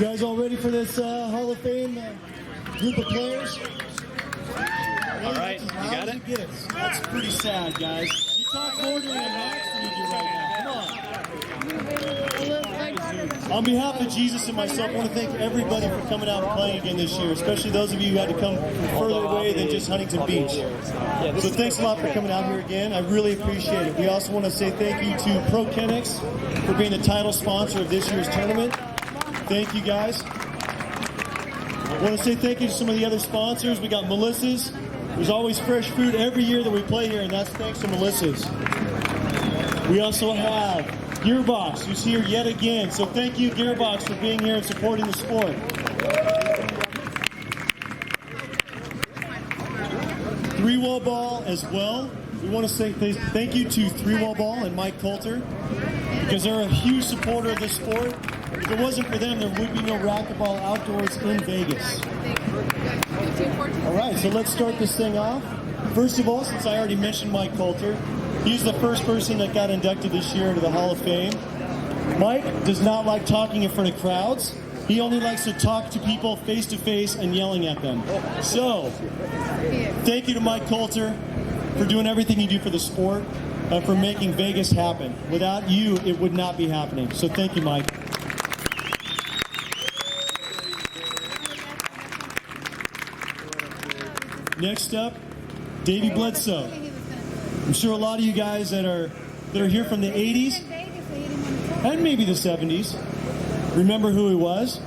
guys all ready for this Hall of Fame group of players? All right, you got it? That's pretty sad, guys. You talk more during a match than you do right now. Come on. On behalf of Jesus and myself, I want to thank everybody for coming out and playing again this year, especially those of you who had to come further away than just Huntington Beach. So thanks a lot for coming out here again. I really appreciate it. We also want to say thank you to ProKennex for being the title sponsor of this year's tournament. Thank you, guys. I want to say thank you to some of the other sponsors. We got Melissa's. There's always fresh food every year that we play here, and that's thanks to Melissa's. We also have Gearbox, who's here yet again. So thank you, Gearbox, for being here and supporting the sport. Three-wall ball as well. We want to say thank you to three-wall ball and Mike Coulter, because they're a huge supporter of this sport. If it wasn't for them, there would be no racquetball outdoors in Vegas. All right, so let's start this thing off. First of all, since I already mentioned Mike Coulter, he's the first person that got inducted this year into the Hall of Fame. Mike does not like talking in front of crowds. He only likes to talk to people face to face and yelling at them. So, thank you to Mike Coulter for doing everything you do for the sport and for making Vegas happen. Without you, it would not be happening. So thank you, Mike. Next up, Davey Bledsoe. I'm sure a lot of you guys that are here from the 80s and maybe the 70s remember who he was.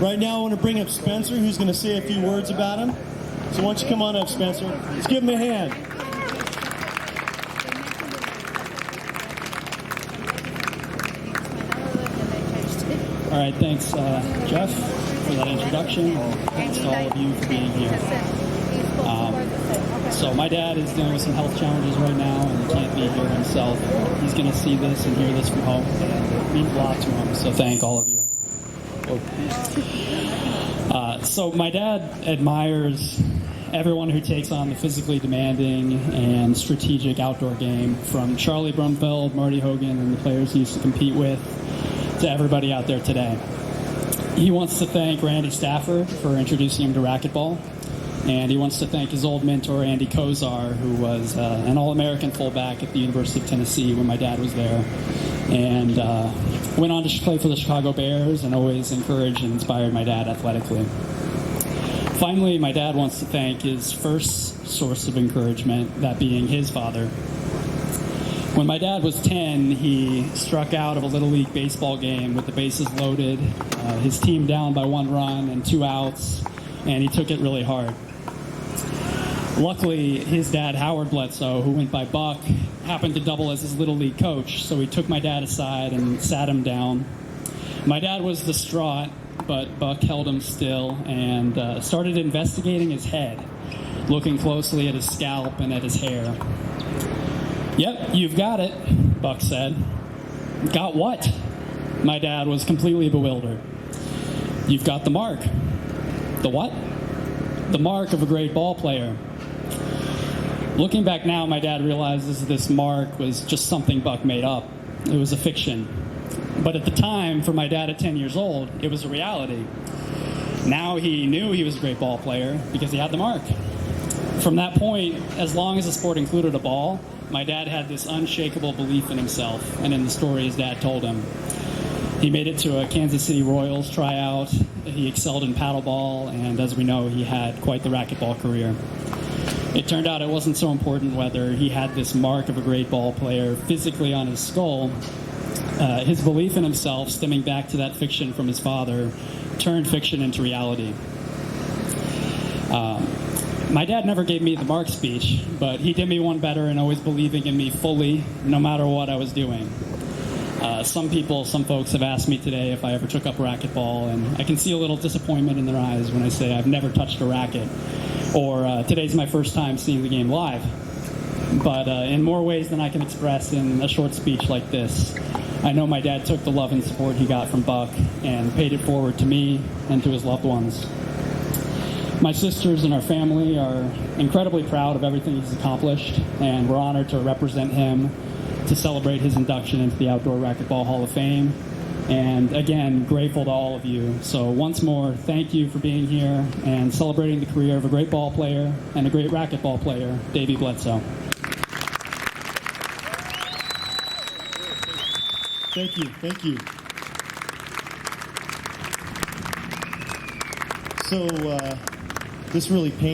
Right now I want to bring up Spencer, who's going to say a few words about him. So why don't you come on up, Spencer. Let's give him a hand. All right, thanks, Jeff, for that introduction. Thanks to all of you for being here. So my dad is dealing with some health challenges right now, and he can't be here himself. He's going to see this and hear this from home. It means a lot to him, so thank all of you. So my dad admires everyone who takes on the physically demanding and strategic outdoor game, from Charlie Brumfeld, Marty Hogan, and the players he used to compete with, to everybody out there today. He wants to thank Randy Stafford for introducing him to racquetball. And he wants to thank his old mentor, Andy Kozar, who was an All-American fullback at the University of Tennessee when my dad was there. And went on to play for the Chicago Bears and always encouraged and inspired my dad athletically. Finally, my dad wants to thank his first source of encouragement, that being his father. When my dad was 10, he struck out of a Little League baseball game with the bases loaded, his team down by 1 run and 2 outs, and he took it really hard. Luckily, his dad, Howard Bledsoe, who went by Buck, happened to double as his Little League coach, so he took my dad aside and sat him down. My dad was distraught, but Buck held him still and started investigating his head, looking closely at his scalp and at his hair. "Yep, you've got it," Buck said. "Got what?" My dad was completely bewildered. "You've got the mark." "The what?" "The mark of a great ball player." Looking back now, my dad realizes this mark was just something Buck made up. It was a fiction. But at the time, for my dad at 10 years old, it was a reality. Now he knew he was a great ball player because he had the mark. From that point, as long as the sport included a ball, my dad had this unshakable belief in himself and in the story his dad told him. He made it to a Kansas City Royals tryout. He excelled in paddleball, and as we know, he had quite the racquetball career. It turned out it wasn't so important whether he had this mark of a great ball player physically on his skull. His belief in himself, stemming back to that fiction from his father, turned fiction into reality. My dad never gave me the mark speech, but he did me one better in always believing in me fully, no matter what I was doing. Some folks have asked me today if I ever took up racquetball, and I can see a little disappointment in their eyes when I say I've never touched a racket, or today's my first time seeing the game live. But in more ways than I can express in a short speech like this, I know my dad took the love and support he got from Buck and paid it forward to me and to his loved ones. My sisters and our family are incredibly proud of everything he's accomplished, and we're honored to represent him to celebrate his induction into the Outdoor Racquetball Hall of Fame. And again, grateful to all of you. So once more, thank you for being here and celebrating the career of a great ball player and a great racquetball player, Davey Bledsoe. Thank you. Thank you. So this really pains